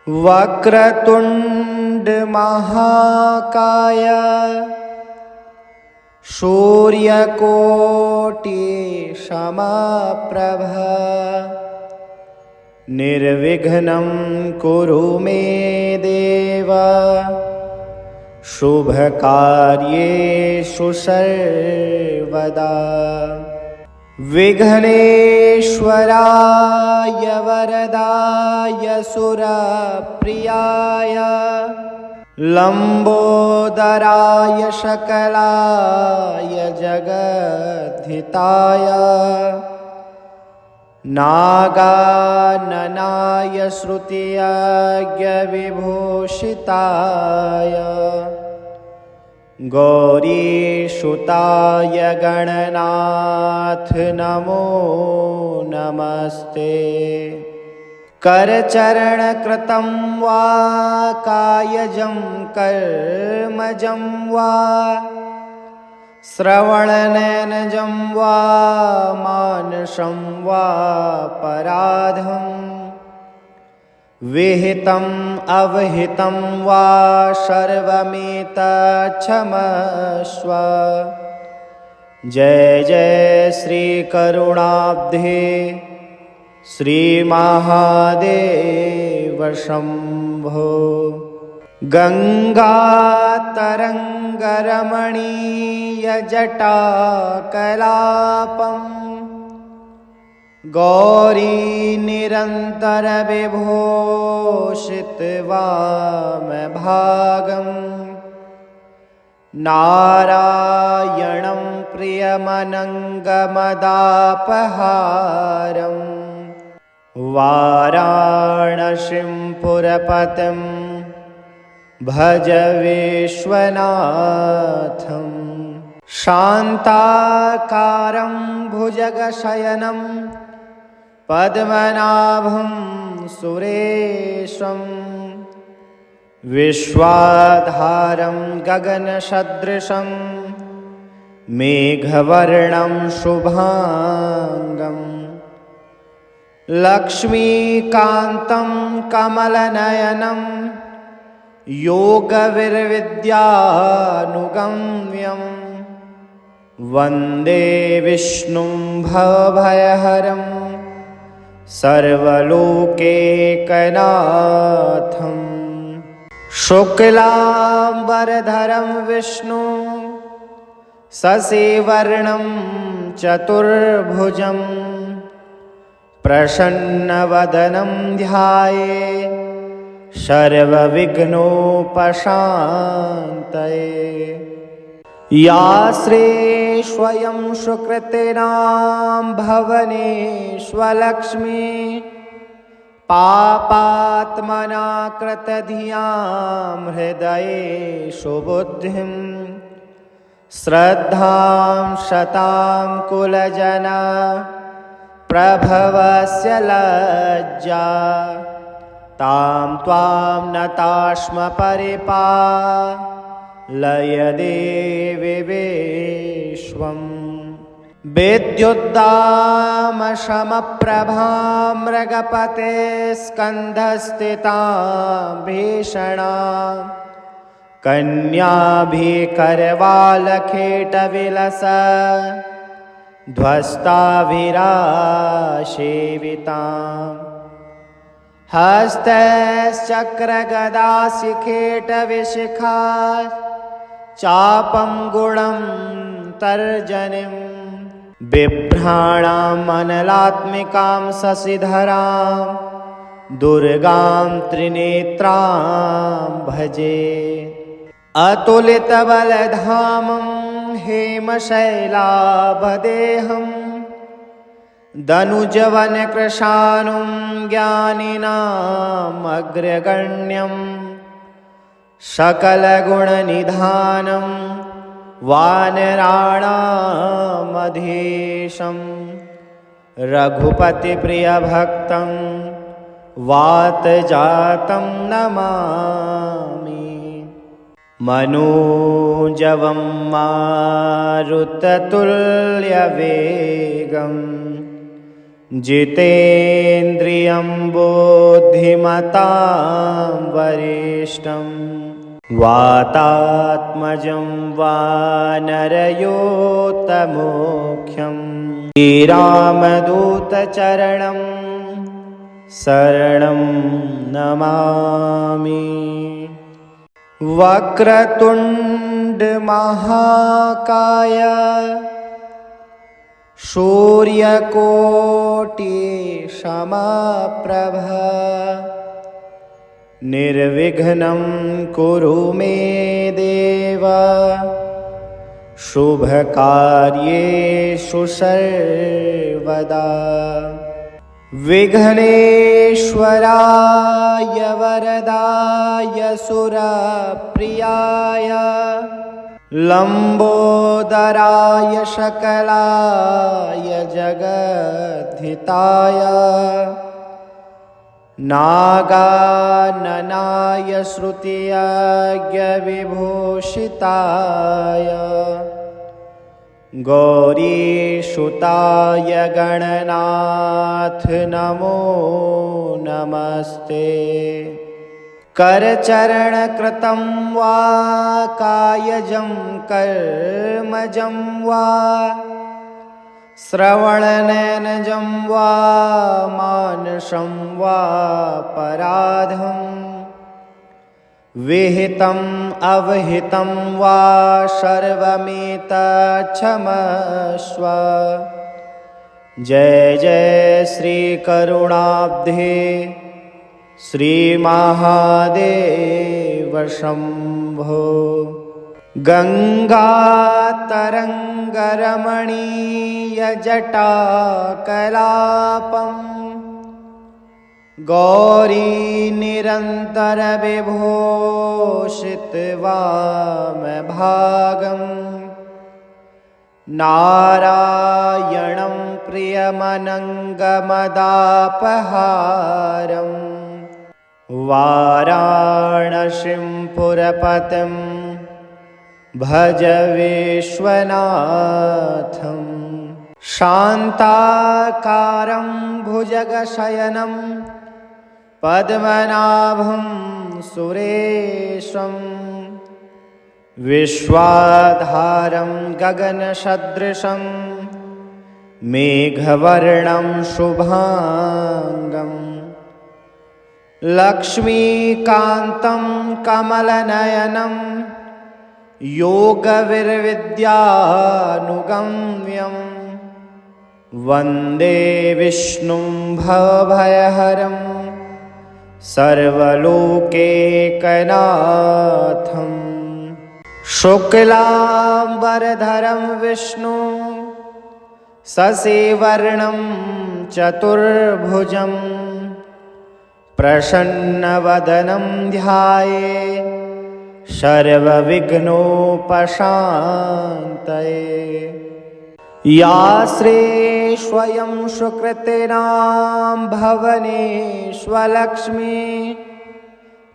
वक्रतुंड महाकाय सूर्यकोटि समप्रभ निर्विघ्नं कुरु मे देव शुभकार्येषु सर्वदा। विघ्नेश्वराय वरदाय सुरप्रियाय लंबोदराय सकलाय जगद्धिताय नागाननाय श्रुतियज्ञविभूषिताय गौरीसुताय गणनाथ नमो नमस्ते। करचरणकृतं वा कायजं कर्मजं वा श्रवणनयनजं वा मानसं वा पराधं विहितम् अवहितं वा सर्वमेतत्क्षमस्व। जय जय श्री करुणाब्धे श्री महादेव शंभो। गंगातरंगरमणीय जटाकलापम् गौरी निरंतर विभूषित वामभागम् नारायणं प्रियमनङ्गमदापहारम् वाराणसीं पुरपतिं भज विश्वनाथं। शान्ताकारं भुजगशयनं पद्मनाभं सुरेशं विश्वाधारं गगनसदृशं मेघवर्णं शुभांगं लक्ष्मीकान्तं कमलनयनं योगविर्विद्यानुगम्यं वन्दे विष्णुं भवभयहरं सर्वलोकैकनाथं। शुक्लाम्बरधरं विष्णुं शशिवर्णं चतुर्भुजं प्रसन्नवदनं ध्यायेत् सर्वविघ्नोपशान्तये। या श्री स्वयं सुकृतिनां भवनेष्वलक्ष्मी पापात्मना कृतधियां हृदये सुबुद्धिं श्रद्धां शतां कुलजना प्रभवस्य लज्जा तां त्वां नतास्म परिपालय देवि विश्वम्। विद्युद्दामशमप्रभां मृगपते स्कन्धस्थितां भीषणां कन्याभिकरवालखेटविलस ध्वस्ताभिरासेविताम् हस्तश्चक्रगदाशिखेटविशिखा चापं गुणं तर्जनीं बिभ्राणां मनलात्मिकां शशिधरां दुर्गां त्रिनेत्रां भजे। अतुलितबलधामं हेमशैलाभदेहं दनुजवनकृशानुं ज्ञानिनाम् अग्रगण्यं सकलगुणनिधानं वानराणामधीशं रघुपतिप्रियभक्तं वातजातं नमामि। मनोजवं मारुततुल्यवेगं जितेन्द्रियं बुद्धिमतां वरिष्ठं वातात्मजं वानरयोत्तमोख्यं श्रीरामदूतचरणं शरणं नमामि। वक्रतुण्डमहाकाय सूर्यकोटिसमप्रभ निर्विघ्नं कुरु मे देव शुभकार्येषु सर्वदा। विघ्नेश्वराय वरदाय सुरप्रियाय लंबोदराय सकलाय जगद्धिताय नागाननाय श्रुतियज्ञविभूषिताय गौरीसुताय गणनाथ नमो नमस्ते। करचरणकृतं वा कायजं कर्मजं वा श्रवणनयनजं वा मानसं वा पराधं विहितम् अवहितं वा सर्वमेतत्क्षमस्व। जय जय श्री करुणाब्धे श्रीमहादेव शम्भो। गङ्गातरङ्गरमणीयजटाकलापं गौरीनिरन्तरविभूषितवामभागं नारायणं प्रियमनङ्गमदापहारम् वाराणसीं पुरपतिं भज विश्वनाथं। शान्ताकारं भुजगशयनं पद्मनाभं सुरेशं विश्वाधारं गगनसदृशं मेघवर्णं शुभांगं लक्ष्मीकान्तं कमलनयनं योगविर्विद्यानुगम्यं वन्दे विष्णुं भवभयहरं सर्वलोकैकनाथं। शुक्लाम्बरधरं विष्णु शशिवर्णं चतुर्भुजं प्रसन्नवदनं ध्याये सर्वविघ्नोपशान्तये। या श्रीस्वयं सुकृतिनां भवनेष्वलक्ष्मी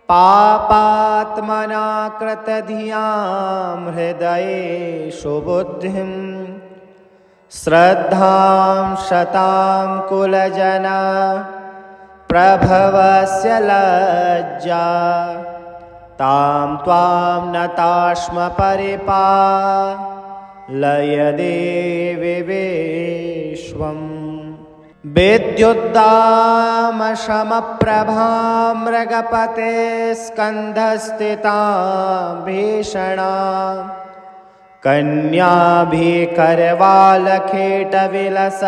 पापात्मना कृतधियां हृदये सुबुद्धिं श्रद्धां शतां कुलजना प्रभवस्य लज्जा तां त्वां नतास्म परिपालय देवि विश्वम्। विद्युद्दामशमप्रभां मृगपते स्कन्धस्थितां भीषणां कन्याभिकरवालखेटविलस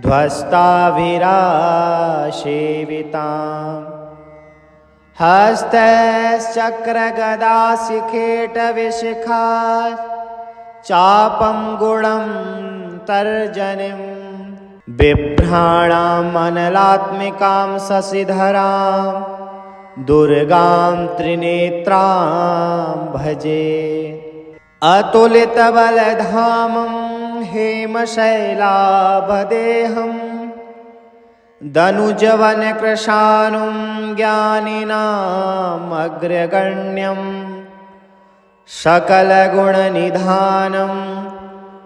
ध्वस्ताभिरासेविताम् हस्तश्चक्रगदाशिखेटविशिखा चापं गुणं तर्जनीं बिभ्राणां अनलात्मिकां शशिधरां दुर्गां त्रिनेत्रां भजे। अतुलितबलधामं हेमशैलाभदेहं दनुजवनकृशानुं ज्ञानिनाम् अग्रगण्यं सकलगुणनिधानं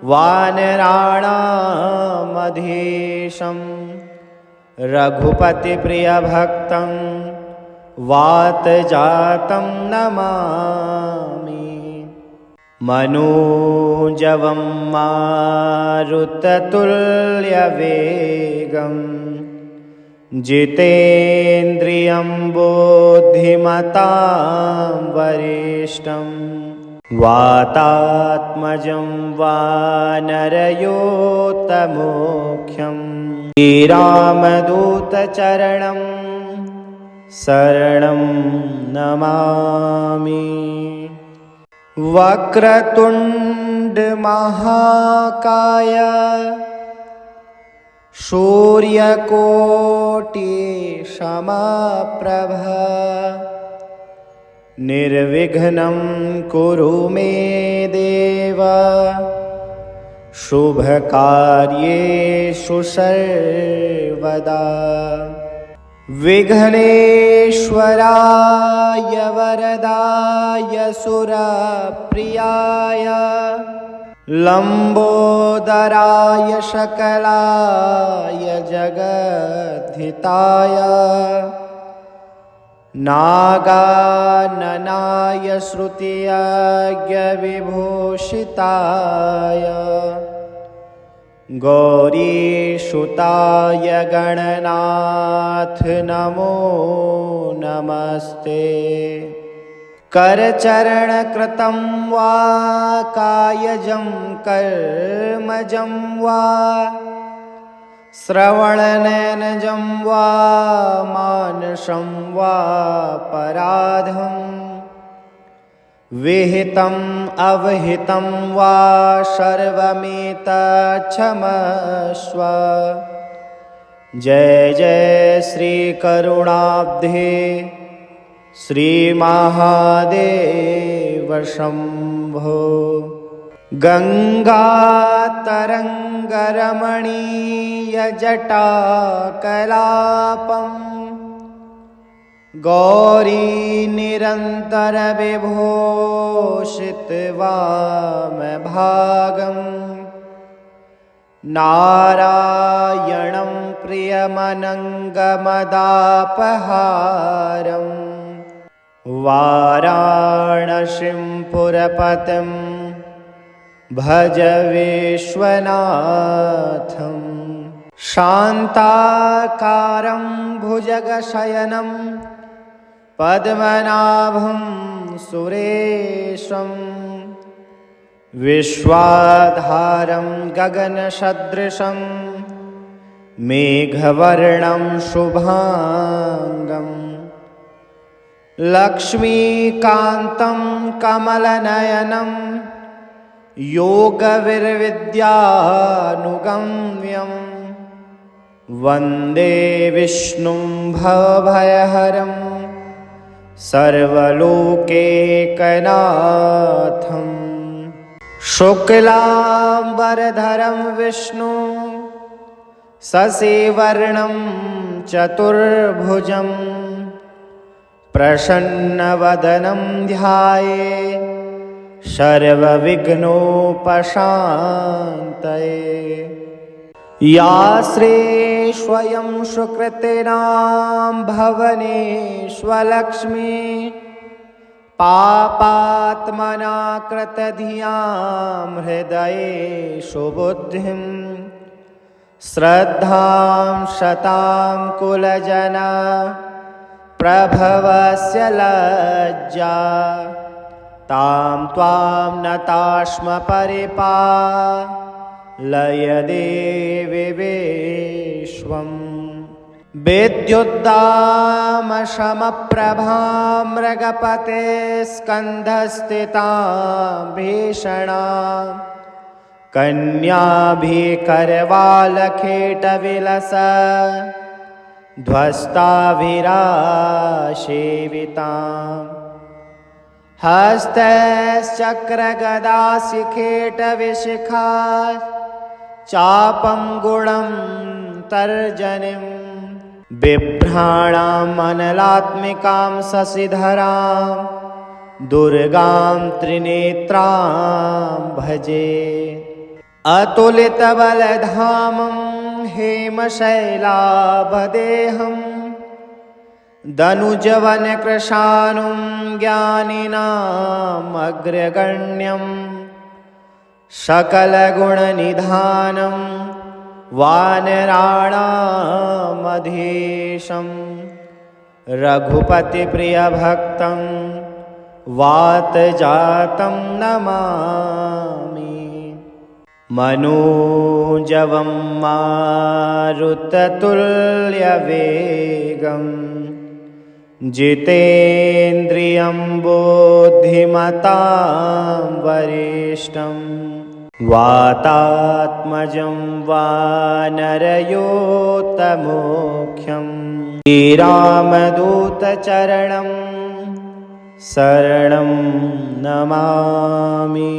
वानराणामधीशं रघुपतिप्रियभक्तं वातजातं नमामि। मनोजवं मारुततुल्यवेगं जितेन्द्रियं बुद्धिमतां वरिष्ठं वातात्मजं वानरयोतमुख्यं श्रीरामदूतचरणं शरणं नमामि। वक्रतुण्डमहाकाय सूर्यकोटिसमप्रभ निर्विघ्नं कुरु मे देव शुभकार्येषु सर्वदा। विघ्नेश्वराय वरदाय सुरप्रियाय लम्बोदराय सकलाय जगद्धिताय नागाननाय श्रुतियज्ञविभूषिताय गौरीसुताय गणनाथ नमो नमस्ते। करचरणकृतं वा कायजं कर्मजं वा श्रवणनयनजं वा मानसं वा पराधं विहितम् अवहितं वा सर्वमेतत्क्षमस्व। जय जय श्री करुणाब्धे श्रीमहादेव शम्भो। गङ्गातरङ्गरमणीयजटाकलापं गौरीनिरन्तरविभूषितवामभागं नारायणं प्रियमनङ्गमदापहारं वाराणसीं पुरपतिं भज विश्वनाथं। शान्ताकारं भुजगशयनं पद्मनाभं सुरेशं विश्वाधारं गगनसदृशं मेघवर्णं शुभांगं लक्ष्मीकान्तं कमलनयनं योगविर्विद्यानुगम्यं वन्दे विष्णुं भवभयहरं सर्वलोकैकनाथं। शुक्लाम्बरधरं विष्णु शशिवर्णं चतुर्भुजं प्रसन्नवदनं ध्याये सर्वविघ्नोपशान्तये। या श्री स्वयं सुकृतिनां भवनेष्वलक्ष्मी पापात्मना कृतधियां हृदये सुबुद्धिं श्रद्धां शतां कुलजना प्रभवस्य लज्जा तां त्वां नतास्म परिपालय देवि विश्वम्। विद्युद्दामशमप्रभां मृगपते स्कन्धस्थितां भीषणां कन्याभिकरवालखेटविलस ध्वस्ताभिरासेविताम् हस्तश्चक्रगदाशिखेटविशिखा चापं गुणं तर्जनीं बिभ्राणां अनलात्मिकां शशिधरां दुर्गां त्रिनेत्रां भजे। अतुलितबलधामं हेमशैलाभदेहं दनुजवनकृशानुं ज्ञानिनामग्रगण्यं सकलगुणनिधानं वानराणामधीशं रघुपतिप्रियभक्तं वातजातं नमामि। मनोजवं मारुततुल्यवेगं जितेन्द्रियं बुद्धिमतां वरिष्ठं वातात्मजं वानरयोत्तमोख्यं श्रीरामदूतचरणं शरणं नमामि।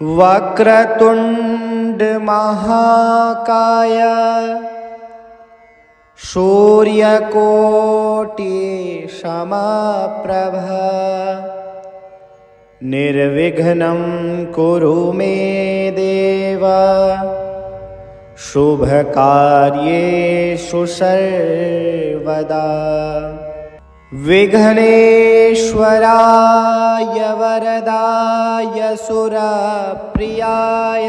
वक्रतुण्डमहाकाय सूर्यकोटिसमप्रभ निर्विघ्नं कुरु मे देव शुभकार्येषु सर्वदा। विघ्नेश्वराय वरदाय सुरप्रियाय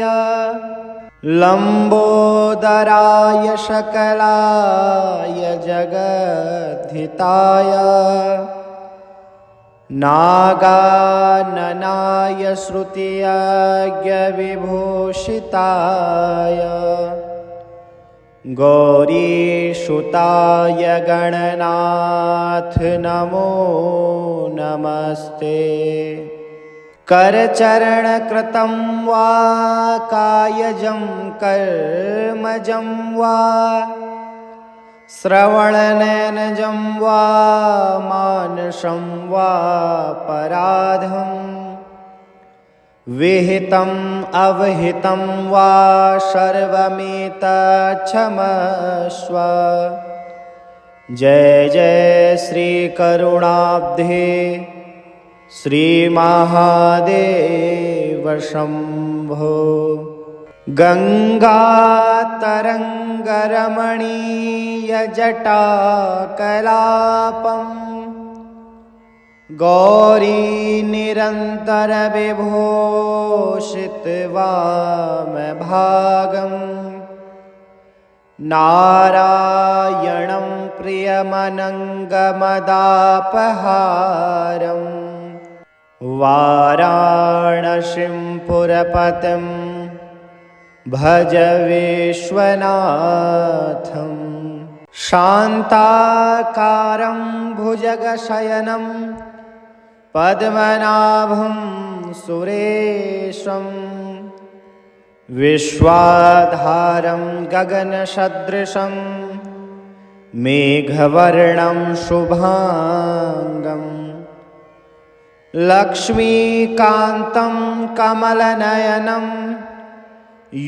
लम्बोदराय सकलाय जगद्धिताय नागाननाय श्रुतियज्ञविभूषिताय गौरीसुताय गणनाथ नमो नमस्ते। करचरणकृतं वा कायजं कर्मजं वा श्रवणनयनजं वा मानसं वा पराधं विहितम् अवहितं वा सर्वमेतत्क्षमस्व। जय जय श्री करुणाब्धे श्रीमहादेव शम्भो। गङ्गातरङ्गरमणीयजटाकलापं गौरीनिरन्तरविभूषितवामभागं नारायणं प्रियमनङ्गमदापहारं वाराणसीं पुरपतिं भज विश्वनाथं। शान्ताकारं भुजगशयनं पद्मनाभं सुरेशं विश्वाधारं गगनसदृशं मेघवर्णं शुभांगं लक्ष्मीकान्तं कमलनयनं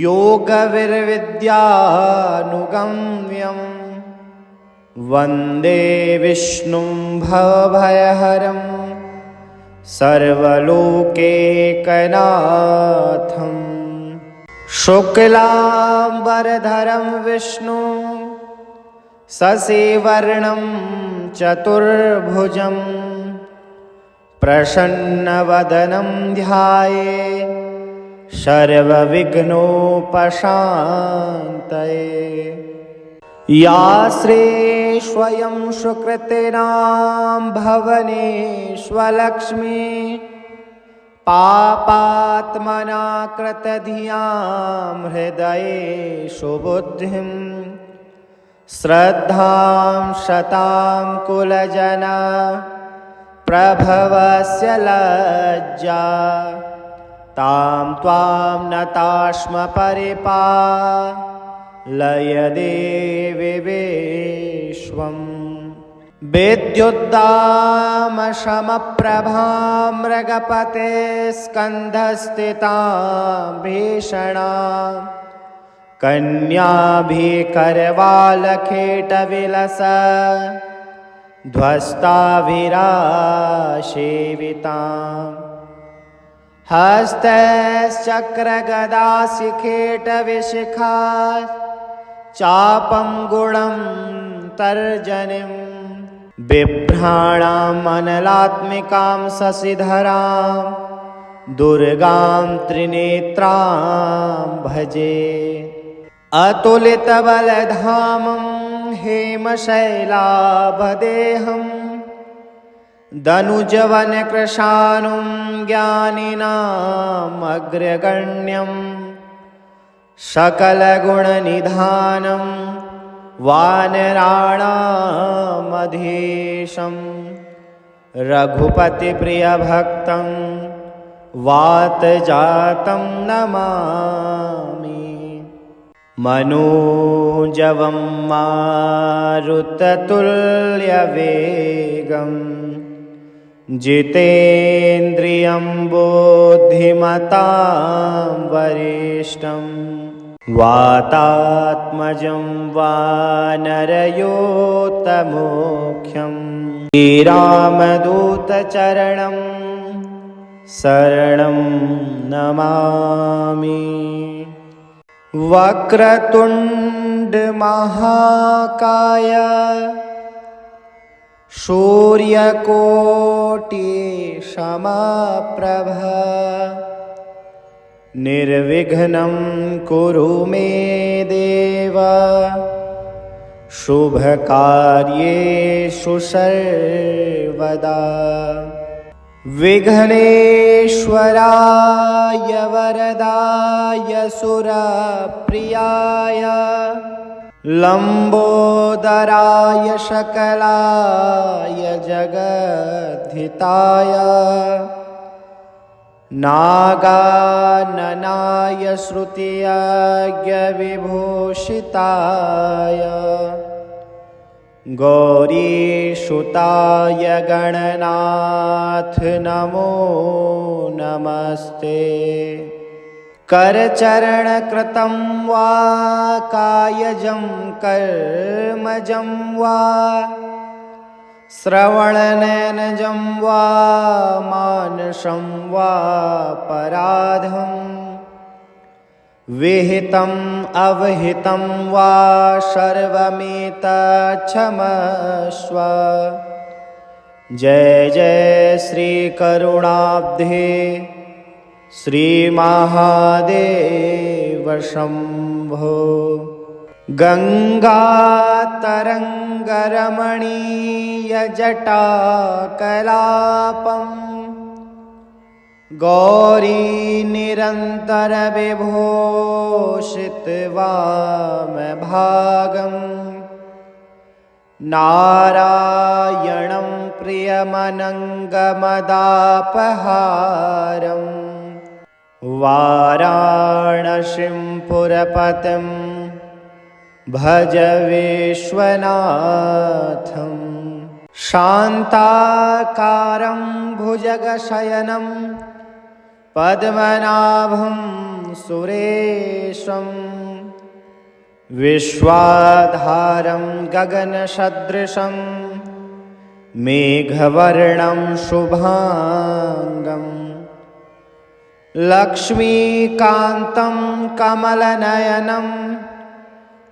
योगविर्विद्यानुगम्यं वन्दे विष्णुं भवभयहरं सर्वलोकैकनाथं। शुक्लाम्बरधरं विष्णु शशिवर्णं चतुर्भुजं प्रसन्नवदनं ध्याये सर्वविघ्नोपशान्तये। या श्रीस्वयं सुकृतिनां भवनेष्वलक्ष्मी पापात्मना कृतधियां हृदये सुबुद्धिं श्रद्धां शतां कुलजना प्रभवस्य लज्जा तां त्वां नतास्म परिपालय देवि विश्वम्। विद्युद्दामशमप्रभां मृगपते स्कन्धस्थितां भीषणां कन्याभिकरवालखेटविलस ध्वस्ताभिरासेवितां हस्तश्चक्रगदाशिखेटविशिखा चापं गुणं तर्जनीं बिभ्राणाम् अनलात्मिकां शशिधरां दुर्गां त्रिनेत्रां भजे। अतुलितबलधामं हेमशैलाभदेहं दनुजवनकृशानुं ज्ञानिनाम् अग्रगण्यं सकलगुणनिधानं वानराणामधीशं रघुपतिप्रियभक्तं वातजातं नमामि। मनोजवं मारुततुल्यवेगं जितेन्द्रियं बुद्धिमतां वरिष्ठं वातात्मजं वानरयोतमुख्यं श्रीरामदूतचरणं शरणं नमामि। वक्रतुण्डमहाकाय सूर्यकोटिसमप्रभ निर्विघ्नं कुरु मे देव शुभकार्येषु सर्वदा। विघ्नेश्वराय वरदाय सुरप्रियाय लम्बोदराय सकलाय जगद्धिताय नागाननाय श्रुतियज्ञविभूषिताय गौरीसुताय गणनाथ नमो नमस्ते। करचरणकृतं वा कायजं कर्मजं वा श्रवणनयनजं वा मानसं वा पराधं विहितम् अवहितं वा सर्वमेतत्क्षमस्व। जय जय श्री करुणाब्धे श्रीमहादेव शम्भो। गङ्गातरङ्गरमणीयजटाकलापं गौरीनिरन्तरविभूषितवामभागं नारायणं प्रियमनङ्गमदापहारं वाराणसीं पुरपतिं भज विश्वनाथं। शान्ताकारं भुजगशयनं पद्मनाभं सुरेशं विश्वाधारं गगनसदृशं मेघवर्णं शुभांगं लक्ष्मीकान्तं कमलनयनं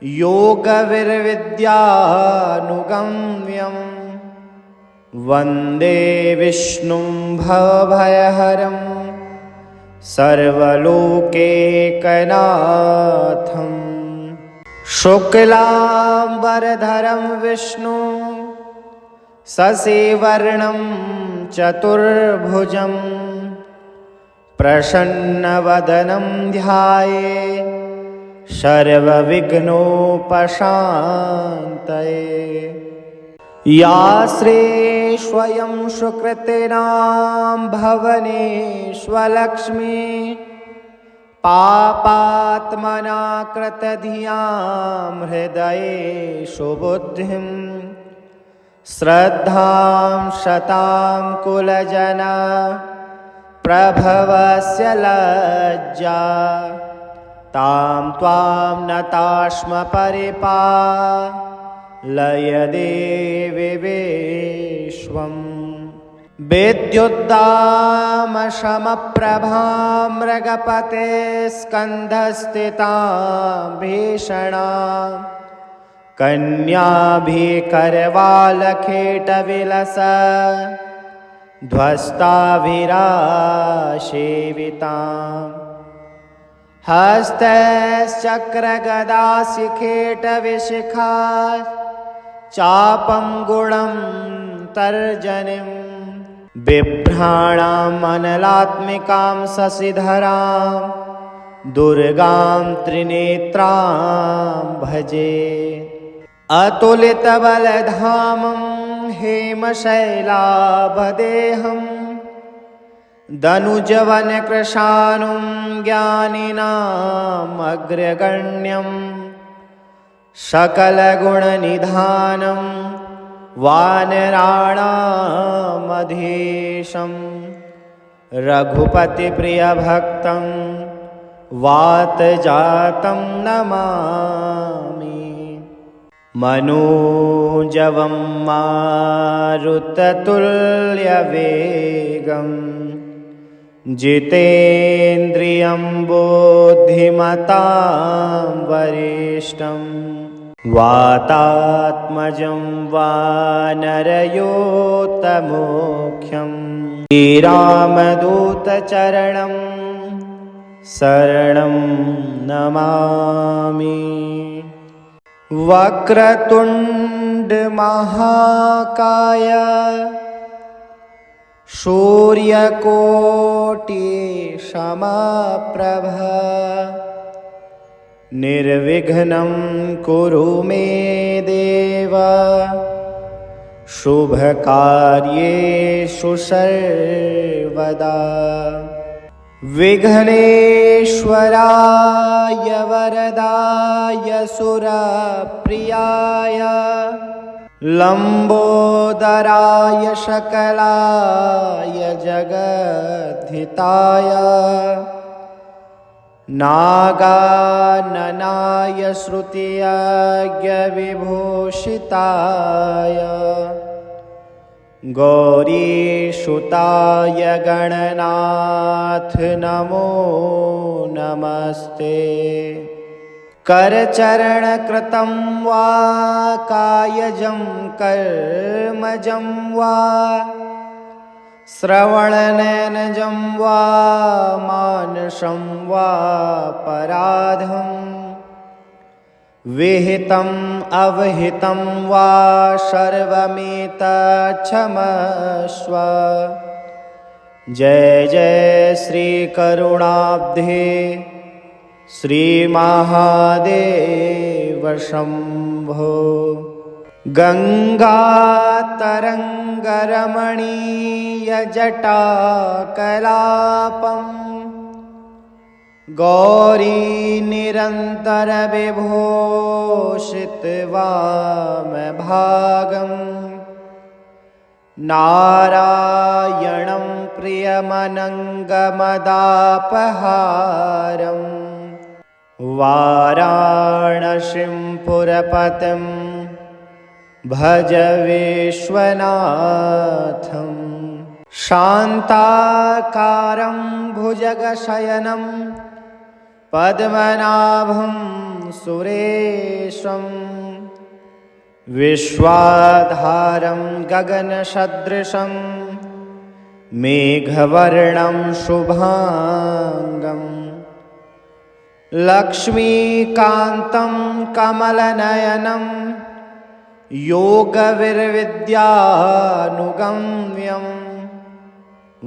योगविर्विद्यानुगम्यं वन्दे विष्णुं भवभयहरं सर्वलोकैकनाथं। शुक्लाम्बरधरं विष्णु शशिवर्णं चतुर्भुजं प्रसन्नवदनं ध्याये सर्वविघ्नोपशान्तये। या श्री स्वयं सुकृतिनां भवनेष्वलक्ष्मी पापात्मना कृतधियां हृदये सुबुद्धिं श्रद्धां शतां कुलजना प्रभवस्य लज्जा तां त्वां नतास्म परिपालय देवि विश्वम्। विद्युद्दामशमप्रभां मृगपते स्कन्धस्थितां भीषणां कन्याभिकरवालखेटविलस ध्वस्ताभिरासेविताम् हस्तश्चक्रगदाशिखेटविशिखा चापं गुणं तर्जनीं बिभ्राणाम् अनलात्मिकां शशिधरां दुर्गां त्रिनेत्रां भजे। अतुलितबलधामं हेमशैलाभदेहम् दनुजवनकृशानुं ज्ञानिनाम् अग्रगण्यं सकलगुणनिधानं वानराणामधीशं रघुपतिप्रियभक्तं वातजातं नमामि। मनोजवं मारुततुल्यवेगम् जितेन्द्रियं बुद्धिमतां वरिष्ठं वातात्मजं वानरयोत्तमोख्यं श्रीरामदूतचरणं शरणं नमामि। वक्रतुण्डमहाकाय सूर्यकोटिसमप्रभ निर्विघ्नं कुरु मे देव शुभकार्येषु सर्वदा। विघ्नेश्वराय वरदाय सुरप्रियाय लंबोदराय सकलाय जगद्धिताय नागाननाय श्रुतियज्ञविभूषिताय गौरीसुताय गणनाथ नमो नमस्ते। करचरणकृतं वा कायजं कर्मजं वा श्रवणनयनजं वा मानसं वा पराधं विहितम् अवहितं वा सर्वमेतत्क्षमस्व। जय जय श्री करुणाब्धे श्रीमहादेव शम्भो। गङ्गातरङ्गरमणीयजटाकलापं गौरीनिरन्तरविभूषितवामभागं नारायणं प्रियमनङ्गमदापहारम् वाराणसीं पुरपतिं भज विश्वनाथं। शान्ताकारं भुजगशयनं पद्मनाभं सुरेशं विश्वाधारं गगनसदृशं मेघवर्णं शुभांगम् लक्ष्मीकान्तं कमलनयनं योगविर्विद्यानुगम्यं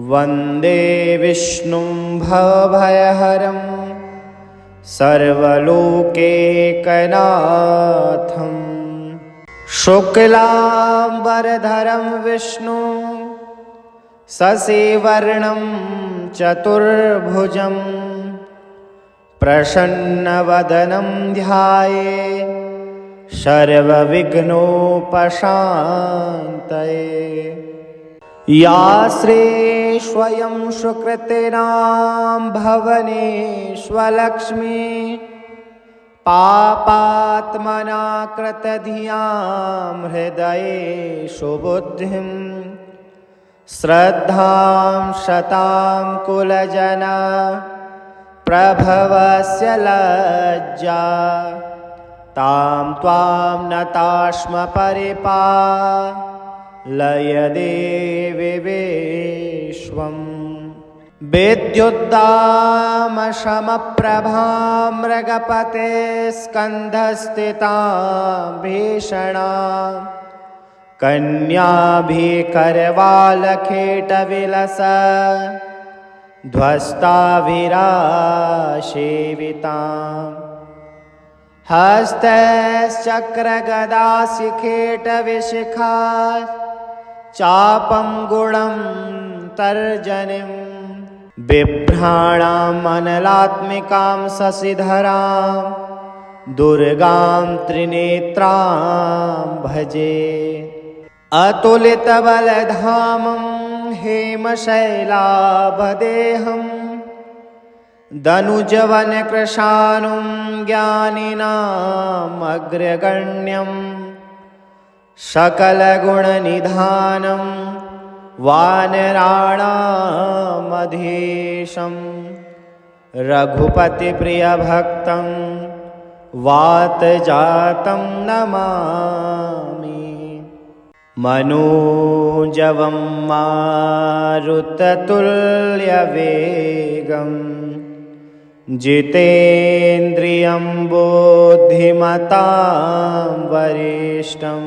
वन्दे विष्णुं भवभयहरं सर्वलोकैकनाथं। शुक्लाम्बरधरं विष्णु शशिवर्णं चतुर्भुजं प्रसन्नवदनं ध्याये सर्वविघ्नोपशान्तये। या श्री स्वयं सुकृतिनां भवनेष्वलक्ष्मी पापात्मना कृतधियां हृदये सुबुद्धिं श्रद्धां शतां कुलजन प्रभवस्य लज्जा तां त्वां नताश्म परिपालय देवि विश्वम् विद्युद्दामशमप्रभां मृगपते स्कन्धस्थितां भीषणां कन्याभिकरवालखेटविलस ध्वस्ताभिरासेविताम् हस्तश्चक्रगदाशिखेटविशिखा चापं गुणं तर्जनीं बिभ्राणाम् अनलात्मिकां शशिधरां दुर्गां त्रिनेत्रां भजे अतुलितबलधामं हेमशैलाभदेहम् दनुजवनकृशानुं ज्ञानिनामग्रगण्यं सकलगुणनिधानं वानराणामधीशं रघुपतिप्रियभक्तं वातजातं नमामि मनोजवं मारुततुल्यवेगम् जितेन्द्रियं बुद्धिमतां वरिष्ठं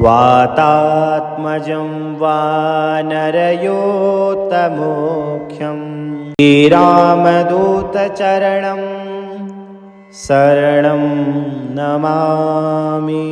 वातात्मजं वानरयोत्तमोख्यं श्रीरामदूतचरणं शरणं नमामि।